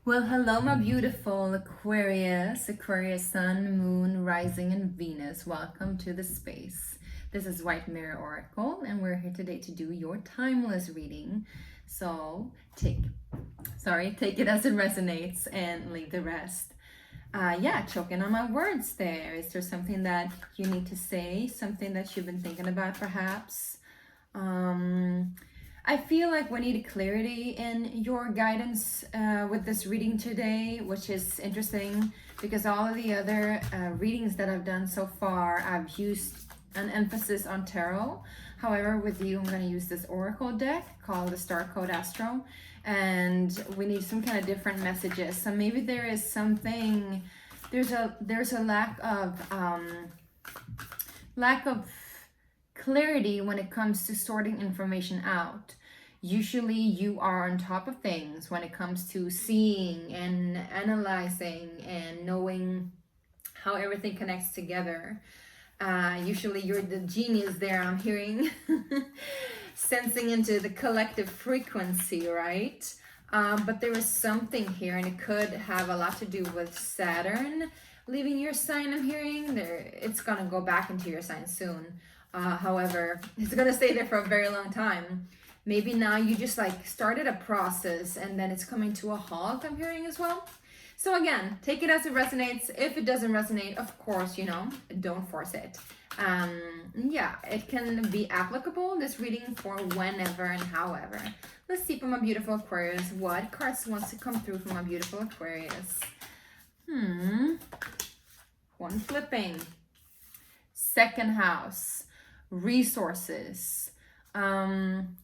Well, hello, my beautiful Aquarius Sun, Moon, Rising, and Venus. Welcome to the space. This is White Mirror Oracle, and we're here today to do your timeless reading. So take it as it resonates and leave the rest. Choking on my words there. Is there something that you need to say? Something that you've been thinking about, perhaps? I feel like we need clarity in your guidance with this reading today, which is interesting because all of the other readings that I've done so far, I've used an emphasis on tarot. However, with you, I'm going to use this oracle deck called the Star Code Astro, and we need some kind of different messages. So maybe there is something, there's a lack of clarity when it comes to sorting information out. Usually you are on top of things when it comes to seeing and analyzing and knowing how everything connects together. Usually you're the genius there, I'm hearing. Sensing into the collective frequency, right? But there is something here, and it could have a lot to do with Saturn leaving your sign. I'm hearing there, it's gonna go back into your sign soon. However, it's gonna stay there for a very long time. Maybe now you just like started a process and then it's coming to a halt, I'm hearing as well. So again, take it as it resonates. If it doesn't resonate, of course, don't force it. It can be applicable, this reading, for whenever and however. Let's see from my beautiful Aquarius, what cards wants to come through from my beautiful Aquarius. One flipping. Second house. Resources.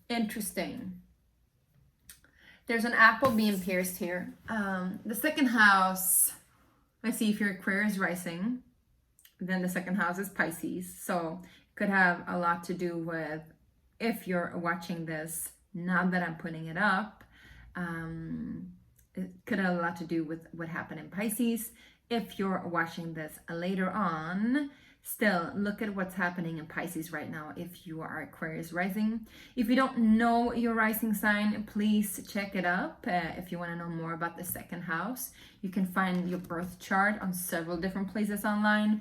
Interesting. There's an apple being pierced here. The second house, let's see, if your Aquarius rising, then the second house is Pisces. So it could have a lot to do with, if you're watching this, now that I'm putting it up, it could have a lot to do with what happened in Pisces. If you're watching this later on, still look at what's happening in Pisces right now if you are Aquarius rising. If you don't know your rising sign, please check it up. If you want to know more about the second house, you can find your birth chart on several different places online.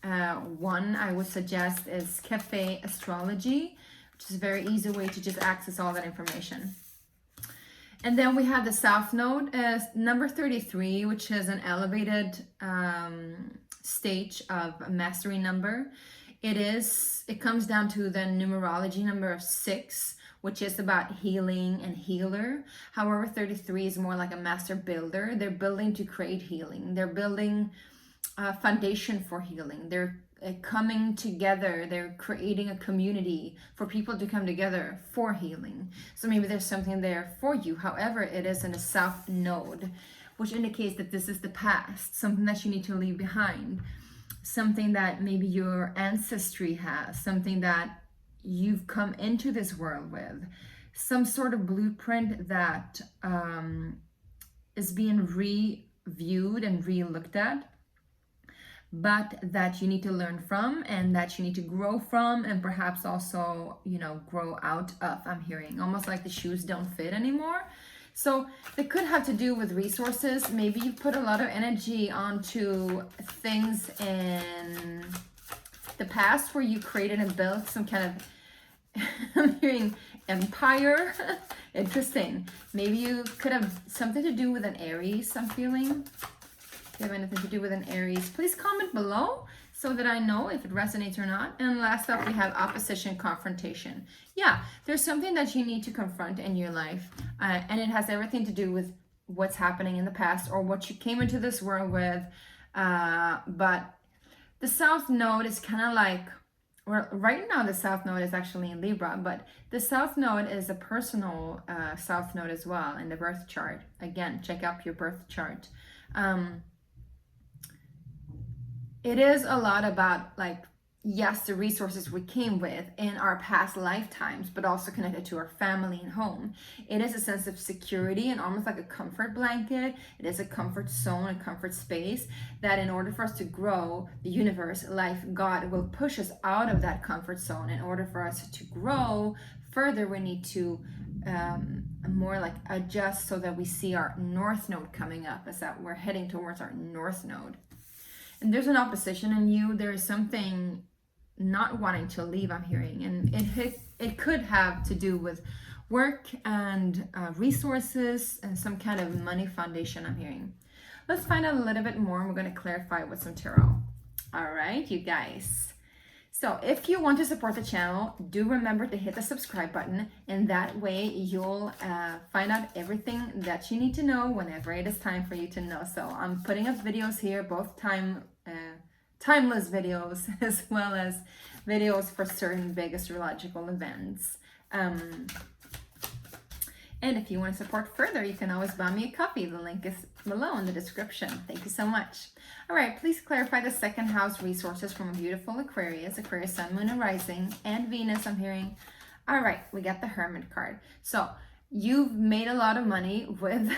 One I would suggest is Cafe Astrology, which is a very easy way to just access all that information. And then we have the South Node as number 33, which is an elevated stage of mastery number. It comes down to the numerology number of 6, which is about healing and healer. However, 33 is more like a master builder. They're building to create healing. They're building a foundation for healing. They're coming together. They're creating a community for people to come together for healing. So maybe there's something there for you. However, it is in a South Node, which indicates that this is the past, something that you need to leave behind, something that maybe your ancestry has, something that you've come into this world with, some sort of blueprint that is being reviewed and re-looked at, but that you need to learn from and that you need to grow from, and perhaps also, grow out of. I'm hearing almost like the shoes don't fit anymore. So it could have to do with resources. Maybe you put a lot of energy onto things in the past where you created and built some kind of, I'm hearing empire. Interesting. Maybe you could have something to do with an Aries, I'm feeling. If you have anything to do with an Aries, please comment below so that I know if it resonates or not. And last up, we have opposition, confrontation. Yeah, there's something that you need to confront in your life, and it has everything to do with what's happening in the past or what you came into this world with. But the South Node is kind of like, well, right now the South Node is actually in Libra, but the South Node is a personal South Node as well in the birth chart. Again, check out your birth chart. It is a lot about, like, yes, the resources we came with in our past lifetimes, but also connected to our family and home. It is a sense of security and almost like a comfort blanket. It is a comfort zone, a comfort space that in order for us to grow, the universe, life, God will push us out of that comfort zone. In order for us to grow further, we need to more like adjust so that we see our north node coming up, as that we're heading towards our north node. And there's an opposition in you. There is something not wanting to leave, I'm hearing, and it could have to do with work and resources and some kind of money foundation, I'm hearing. Let's find out a little bit more, and we're going to clarify with some tarot. All right, you guys. So if you want to support the channel, do remember to hit the subscribe button, and that way you'll find out everything that you need to know whenever it is time for you to know. So I'm putting up videos here, both timeless videos as well as videos for certain big astrological events. And if you want to support further, you can always buy me a coffee. The link is below in the description. Thank you so much. All right, please clarify the second house resources from a beautiful Aquarius, Aquarius Sun, Moon, and Rising, and Venus, I'm hearing. All right, we got the Hermit card. So you've made a lot of money with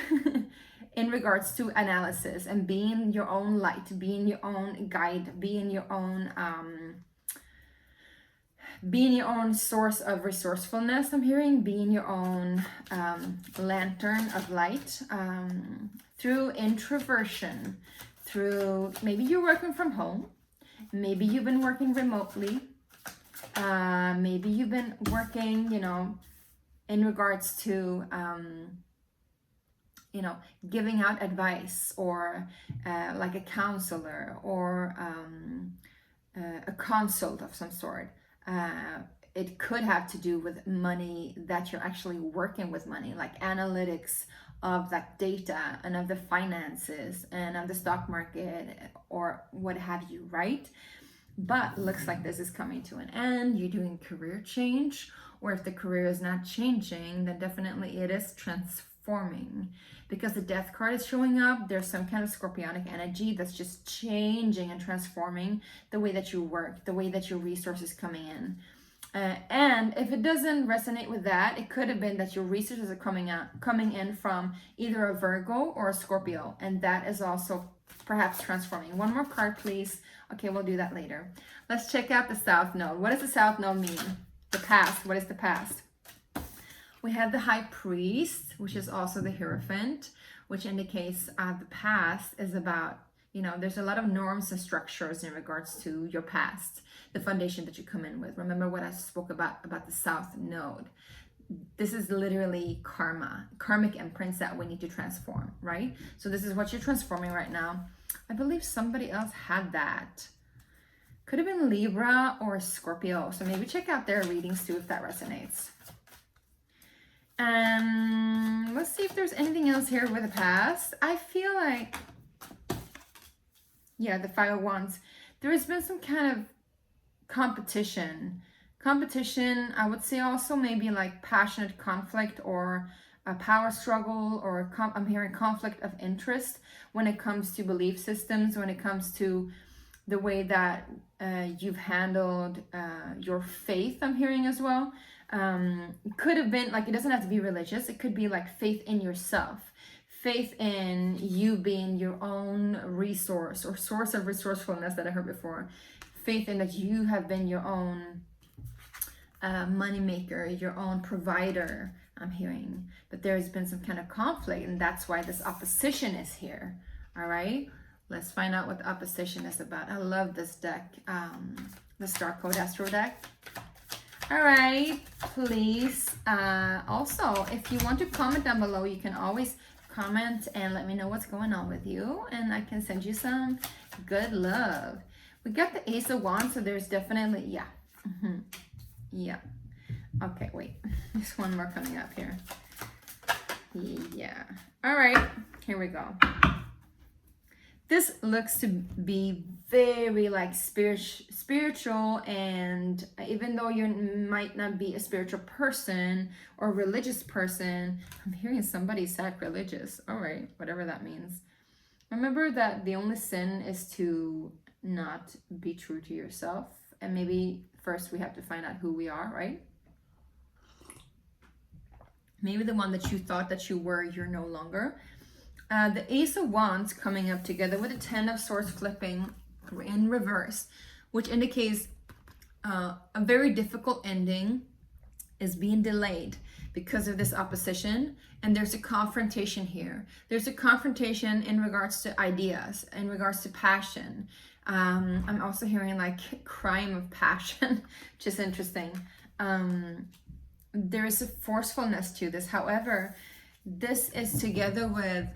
in regards to analysis and being your own light, being your own guide, being your own source of resourcefulness, I'm hearing, being your own lantern of light, through introversion, through maybe you're working from home, maybe you've been working remotely, maybe you've been working, you know, in regards to, you know, giving out advice, or like a counselor, or a consult of some sort. It could have to do with money, that you're actually working with money, like analytics of that data and of the finances and of the stock market or what have you, right? But looks like this is coming to an end. You're doing career change, or if the career is not changing, then definitely it is transforming, because the Death card is showing up. There's some kind of scorpionic energy that's just changing and transforming the way that you work, the way that your resources coming in. And if it doesn't resonate with that, it could have been that your resources are coming in from either a Virgo or a Scorpio, and that is also perhaps transforming. One more card, please. Okay, we'll do that later. Let's check out the South Node. What does the South Node mean? The past. What is the past? We have the High Priest, which is also the Hierophant, which indicates the past is about, you know, there's a lot of norms and structures in regards to your past, the foundation that you come in with. Remember what I spoke about the South Node. This is literally karma, karmic imprints that we need to transform, right? So this is what you're transforming right now. I believe somebody else had that. Could have been Libra or Scorpio. So maybe check out their readings too if that resonates. Let's see if there's anything else here with the past. I feel like, yeah, the Five of Wands. There has been some kind of competition, I would say also maybe like passionate conflict, or a power struggle, or I'm hearing conflict of interest when it comes to belief systems, when it comes to the way that you've handled your faith, I'm hearing as well. Could have been like, it doesn't have to be religious, it could be like faith in yourself, faith in you being your own resource or source of resourcefulness that I heard before, faith in that you have been your own money maker, your own provider, I'm hearing. But there has been some kind of conflict, and that's why this opposition is here. All right, let's find out what the opposition is about. I love this deck, the Star Code Astro deck. All right, please. Also, if you want to comment down below, you can always comment and let me know what's going on with you, and I can send you some good love. We got the Ace of Wands, so there's definitely, yeah. Yeah. Okay, wait. There's one more coming up here. Yeah. All right, here we go. This looks to be very like spiritual, and even though you might not be a spiritual person or religious person, I'm hearing somebody sacrilegious. All right, whatever that means. Remember that the only sin is to not be true to yourself, and maybe first we have to find out who we are, right? Maybe the one that you thought that you were, you're no longer. The Ace of Wands coming up together with the Ten of Swords flipping in reverse, which indicates a very difficult ending is being delayed. because of this opposition, and there's a confrontation here. There's a confrontation in regards to ideas, in regards to passion. I'm also hearing like crime of passion, which is interesting. There is a forcefulness to this. However, this is together with,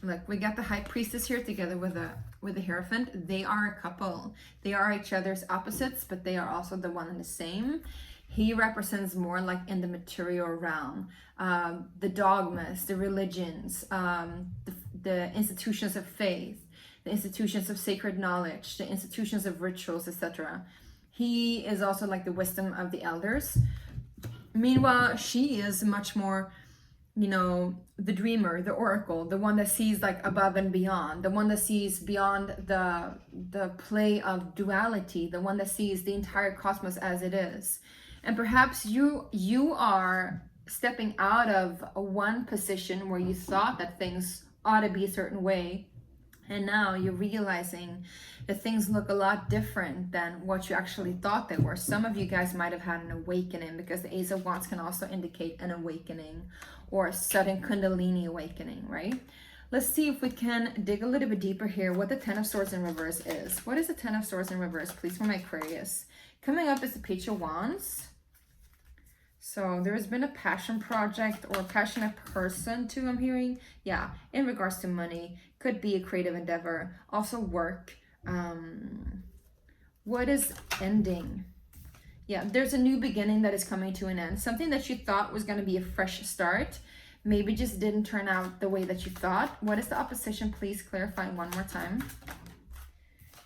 look, we got the High Priestess here together with the Hierophant. They are a couple. They are each other's opposites, but they are also the one and the same. He represents more like in the material realm, the dogmas, the religions, the institutions of faith, the institutions of sacred knowledge, the institutions of rituals, etc. He is also like the wisdom of the elders. Meanwhile, she is much more, you know, the dreamer, the oracle, the one that sees like above and beyond, the one that sees beyond the play of duality, the one that sees the entire cosmos as it is. And perhaps you are stepping out of one position where you thought that things ought to be a certain way, and now you're realizing that things look a lot different than what you actually thought they were. Some of you guys might have had an awakening, because the Ace of Wands can also indicate an awakening or a sudden Kundalini awakening, right? Let's see if we can dig a little bit deeper here what the Ten of Swords in reverse is. What is the Ten of Swords in reverse, please, for my Aquarius? Coming up is the Page of Wands. So there has been a passion project or a passionate person too, I'm hearing. Yeah, in regards to money. Could be a creative endeavor. Also work. What is ending? Yeah, there's a new beginning that is coming to an end. Something that you thought was going to be a fresh start. Maybe just didn't turn out the way that you thought. What is the opposition? Please clarify one more time.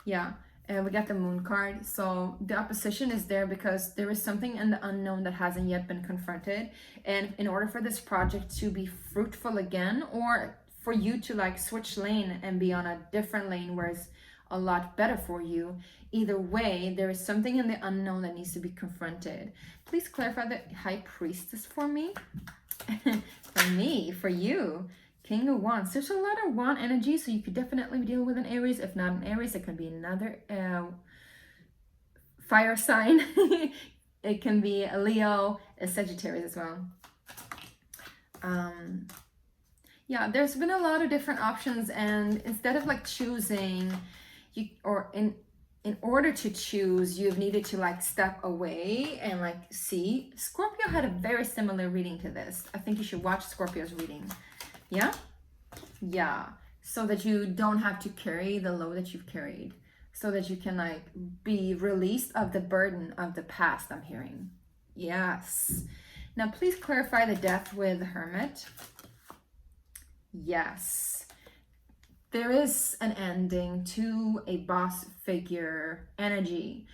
Yeah. And we got the Moon card. So the opposition is there because there is something in the unknown that hasn't yet been confronted. And in order for this project to be fruitful again, or for you to like switch lane and be on a different lane where it's a lot better for you, either way, there is something in the unknown that needs to be confronted. Please clarify the High Priestess for me. For me, for you. King of Wands. There's a lot of Wand energy, so you could definitely deal with an Aries. If not an Aries, it could be another fire sign. It can be a Leo, a Sagittarius as well. Yeah, there's been a lot of different options, and instead of like choosing, in order to choose, you've needed to like step away and like see. Scorpio had a very similar reading to this. I think you should watch Scorpio's reading. Yeah, so that you don't have to carry the load that you've carried, so that you can like be released of the burden of the past, I'm hearing. Yes. Now please clarify the Death with the Hermit. Yes, there is an ending to a boss figure energy.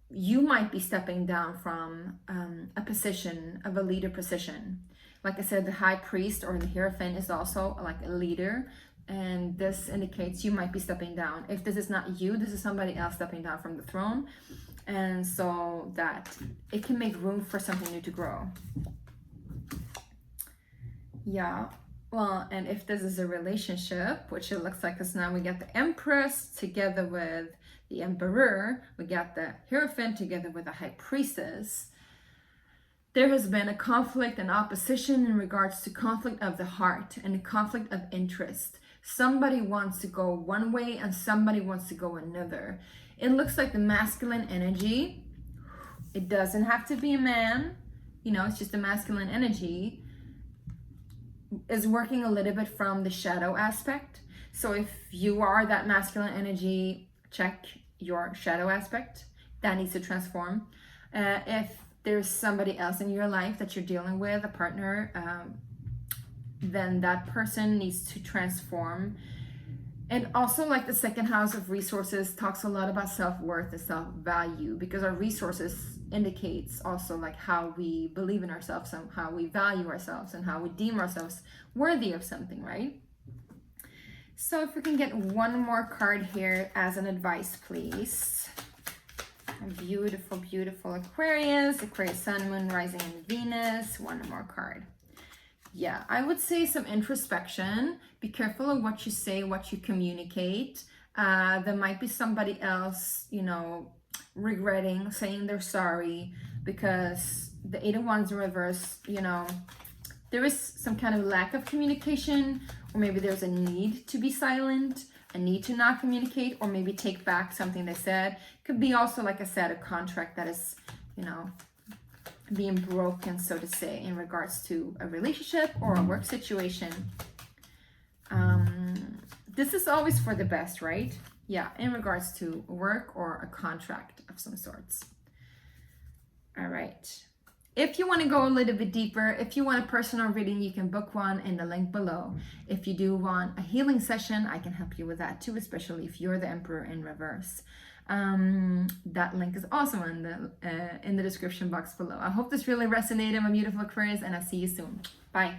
You might be stepping down from a position of a leader position. Like I said, the High Priest or the Hierophant is also like a leader, and this indicates you might be stepping down. If this is not you, this is somebody else stepping down from the throne, and so that it can make room for something new to grow. Yeah, well, and if this is a relationship, which it looks like, because now we got the Empress together with the Emperor, we got the Hierophant together with the High Priestess. There has been a conflict and opposition in regards to conflict of the heart and a conflict of interest. Somebody wants to go one way and somebody wants to go another. It looks like the masculine energy, it doesn't have to be a man, you know, it's just a masculine energy, is working a little bit from the shadow aspect. So if you are that masculine energy, check your shadow aspect. That needs to transform. If there's somebody else in your life that you're dealing with, a partner, then that person needs to transform. And also, like the second house of resources talks a lot about self-worth and self-value, because our resources indicates also like how we believe in ourselves and how we value ourselves and how we deem ourselves worthy of something, right? So if we can get one more card here as an advice, please. Beautiful, beautiful Aquarius, Aquarius Sun, Moon, Rising, and Venus. One more card. Yeah, I would say some introspection. Be careful of what you say, what you communicate. There might be somebody else, you know, regretting, saying they're sorry because the Eight of Wands in reverse, you know, there is some kind of lack of communication, or maybe there's a need to be silent, a need to not communicate, or maybe take back something they said. Could be also, like I said, a contract that is, you know, being broken, so to say, in regards to a relationship or a work situation. This is always for the best, right? Yeah, in regards to work or a contract of some sorts. All right. If you want to go a little bit deeper, if you want a personal reading, you can book one in the link below. If you do want a healing session, I can help you with that too, especially if you're the Emperor in reverse. That link is also in the description box below. I hope this really resonated, my beautiful Aquarius, and I'll see you soon. Bye.